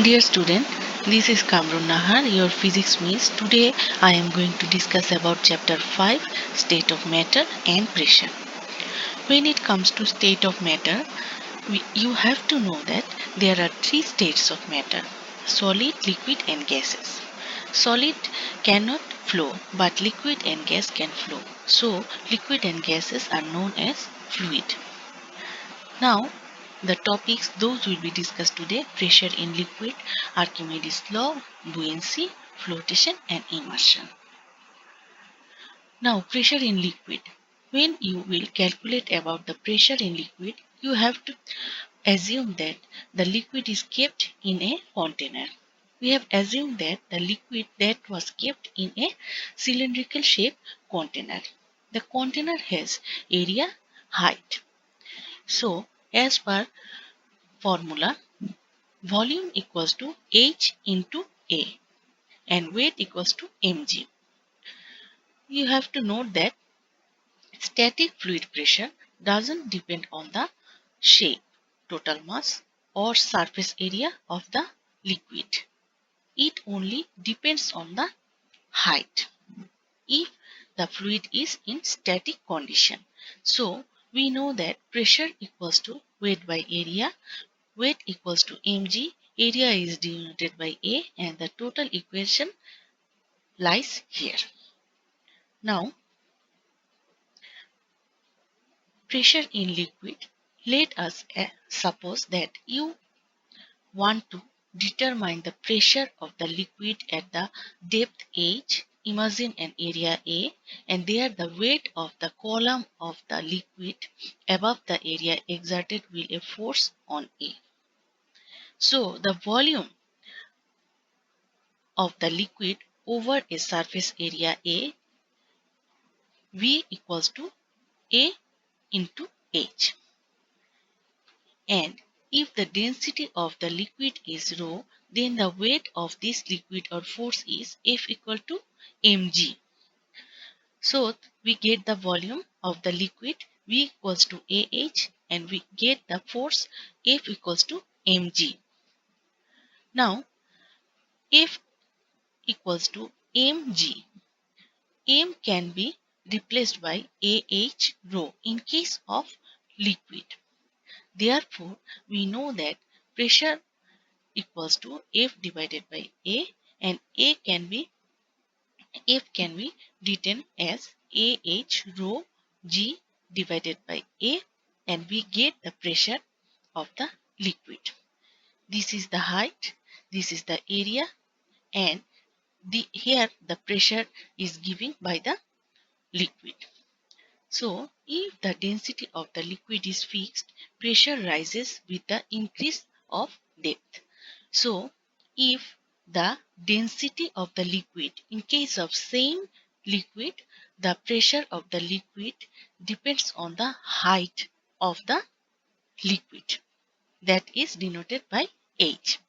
Dear student, this is Kamrun Nahar, your physics miss. Today I am going to discuss about chapter 5, state of matter and pressure. When it comes to state of matter, you have to know that there are three states of matter: solid, liquid and gases. Solid cannot flow, but liquid and gas can flow. So liquid and gases are known as fluid. Now, the topics those will be discussed today: pressure in liquid, Archimedes' law, buoyancy, flotation and immersion. Now, pressure in liquid. When you will calculate about the pressure in liquid, you have to assume that the liquid is kept in a container. We have assumed that the liquid that was kept in a cylindrical shaped container. The container has area, height. So, as per formula, volume equals to H into A and weight equals to mg. You have to note that static fluid pressure doesn't depend on the shape, total mass or surface area of the liquid. It only depends on the height if the fluid is in static condition. So we know that pressure equals to weight by area. Weight equals to mg, area is denoted by A and the total equation lies here. Now, pressure in liquid. Let us suppose that you want to determine the pressure of the liquid at the depth H. Imagine an area A and there the weight of the column of the liquid above the area exerted will a force on A. So the volume of the liquid over a surface area A, V equals to A into H. And if the density of the liquid is rho, then the weight of this liquid or force is F equal to mg. So we get the volume of the liquid V equals to AH and we get the force F equals to mg. Now F equals to mg. M can be replaced by AH rho in case of liquid. Therefore, we know that pressure equals to F divided by A and F can be written as AH rho G divided by A and we get the pressure of the liquid. This is the height, this is the area and here the pressure is given by the liquid. So, if the density of the liquid is fixed, pressure rises with the increase of depth. So, if the density of the liquid, in case of same liquid, the pressure of the liquid depends on the height of the liquid, that is denoted by H.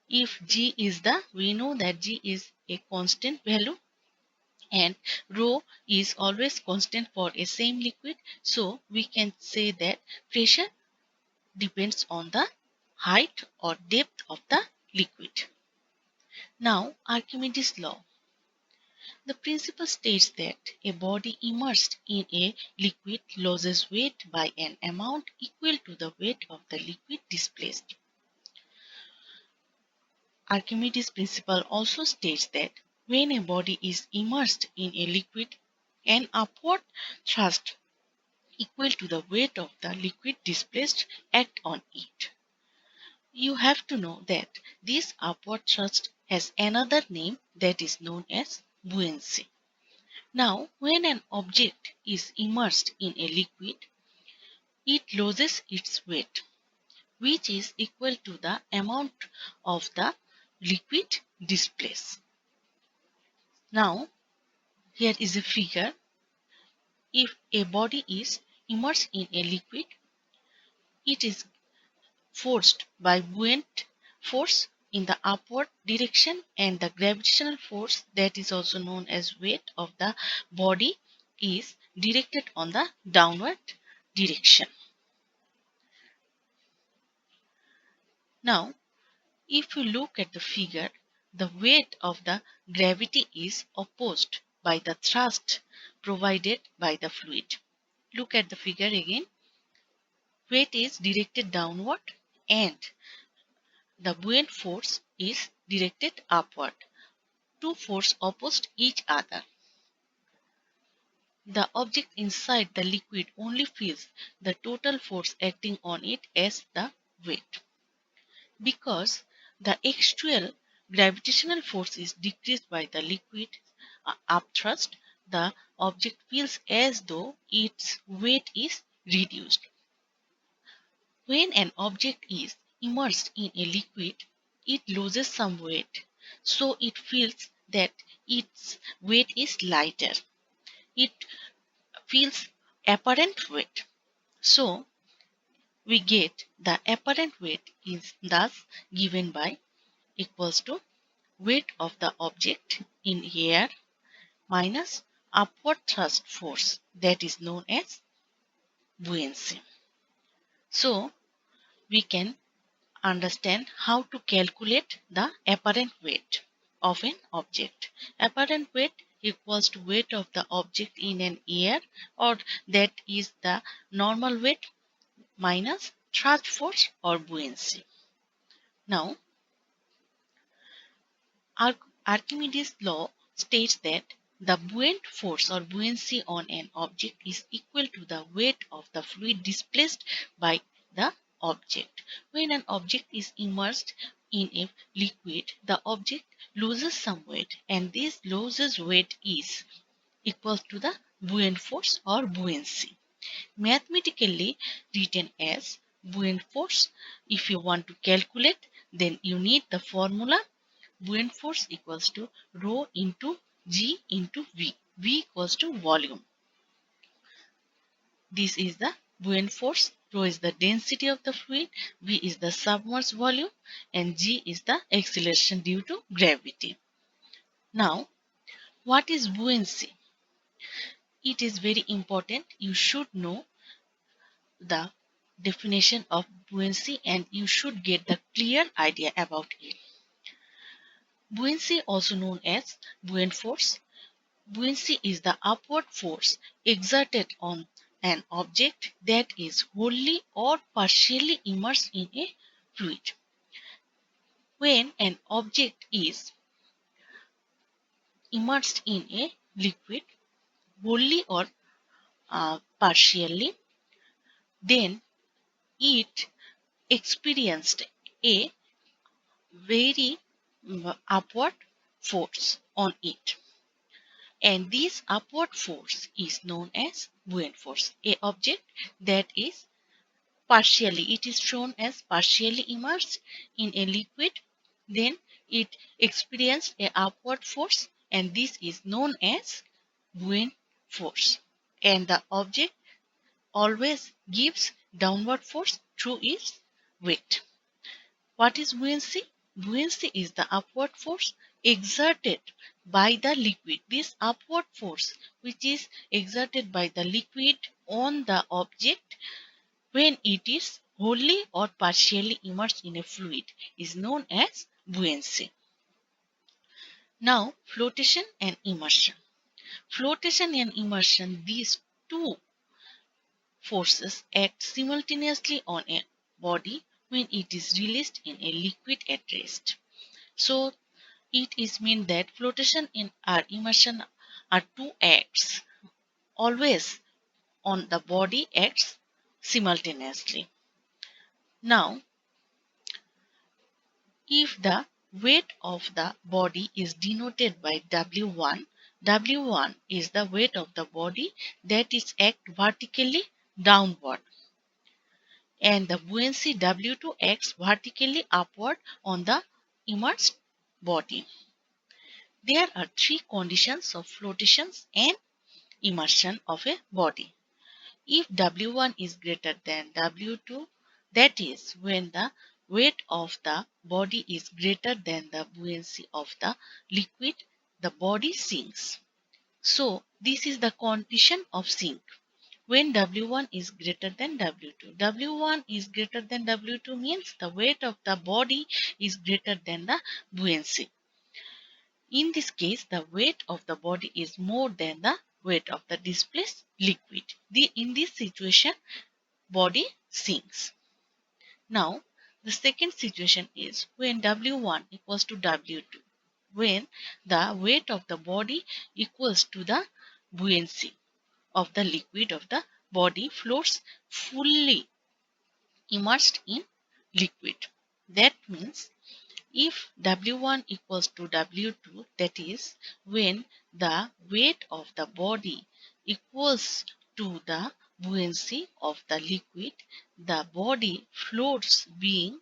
If G is we know that G is a constant value and rho is always constant for a same liquid. So we can say that pressure depends on the height or depth of the liquid. Now, Archimedes' law. The principle states that a body immersed in a liquid loses weight by an amount equal to the weight of the liquid displaced. Archimedes' principle also states that when a body is immersed in a liquid, an upward thrust equal to the weight of the liquid displaced act on it. You have to know that this upward thrust has another name that is known as buoyancy. Now, when an object is immersed in a liquid, it loses its weight, which is equal to the amount of the liquid displaced. Now, here is a figure. If a body is immersed in a liquid, it is forced by buoyant force in the upward direction and the gravitational force, that is also known as weight of the body, is directed on the downward direction. Now, If you look at the figure, the weight of the gravity is opposed by the thrust provided by the fluid. Look at the figure again. Weight is directed downward and the buoyant force is directed upward. Two forces opposed each other. The object inside the liquid only feels the total force acting on it as the weight. Because the actual gravitational force is decreased by the liquid upthrust, the object feels as though its weight is reduced. When an object is immersed in a liquid, it loses some weight, so it feels that its weight is lighter. It feels apparent weight. So we get the apparent weight is thus given by equals to weight of the object in air minus upward thrust force, that is known as buoyancy. So we can understand how to calculate the apparent weight of an object. Apparent weight equals to weight of the object in an air, or that is the normal weight minus thrust force or buoyancy. Now Archimedes' law states that the buoyant force or buoyancy on an object is equal to the weight of the fluid displaced by the object. When an object is immersed in a liquid, the object loses some weight, and this loses weight is equal to the buoyant force or buoyancy. Mathematically written as buoyant force. If you want to calculate, then you need the formula buoyant force equals to rho into g into v. V equals to volume. This is the buoyant force. Rho is the density of the fluid, v is the submerged volume, and g is the acceleration due to gravity. Now, what is buoyancy? It is very important. You should know the definition of buoyancy and you should get the clear idea about it. Buoyancy, also known as buoyant force. Buoyancy is the upward force exerted on an object that is wholly or partially immersed in a fluid. When an object is immersed in a liquid, wholly or partially, then it experienced a very upward force on it. And this upward force is known as buoyant force. A object that is it is shown as partially immersed in a liquid, then it experienced a upward force, and this is known as buoyant force. And the object always gives downward force through its weight. What is buoyancy? Buoyancy is the upward force exerted by the liquid. This upward force, which is exerted by the liquid on the object when it is wholly or partially immersed in a fluid, is known as buoyancy. Now, flotation and immersion. Flotation and immersion, these two forces act simultaneously on a body when it is released in a liquid at rest. So, it is mean that flotation and immersion are two acts always on the body acts simultaneously. Now, if the weight of the body is denoted by W1, W1 is the weight of the body that is act vertically downward, and the buoyancy W2 acts vertically upward on the immersed body. There are three conditions of flotation and immersion of a body. If W1 is greater than W2, that is when the weight of the body is greater than the buoyancy of the liquid, the body sinks. So this is the condition of sink. when W1 is greater than W2. W1 is greater than W2 means the weight of the body is greater than the buoyancy. In this case, the weight of the body is more than the weight of the displaced liquid. In this situation, body sinks. Now, the second situation is when W1 equals to W2, when the weight of the body equals to the buoyancy of the liquid of the body floats fully immersed in liquid. That means if W1 equals to W2, that is when the weight of the body equals to the buoyancy of the liquid, the body floats being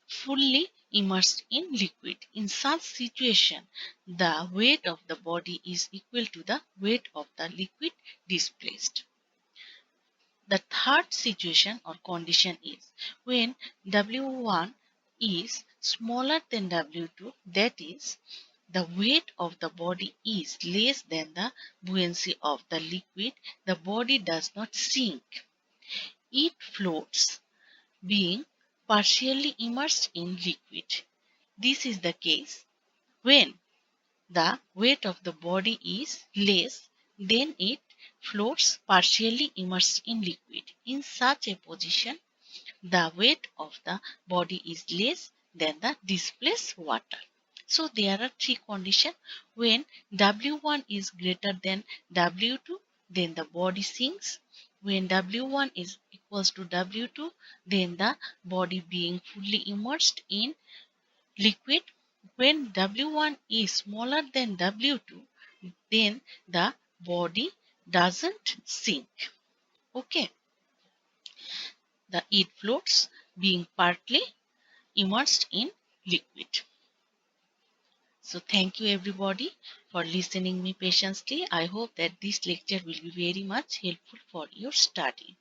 fully immersed in liquid. In such situation, the weight of the body is equal to the weight of the liquid displaced. The third situation or condition is when W1 is smaller than W2, that is, the weight of the body is less than the buoyancy of the liquid, the body does not sink. It floats, being partially immersed in liquid. This is the case when the weight of the body is less, then it floats partially immersed in liquid. In such a position, the weight of the body is less than the displaced water. So there are three conditions. When W1 is greater than W2, then the body sinks. When W1 is equals to W2, then the body being fully immersed in liquid. When W1 is smaller than W2, then the body doesn't sink. Okay, it floats being partly immersed in liquid. So thank you everybody for listening me patiently. I hope that this lecture will be very much helpful for your study.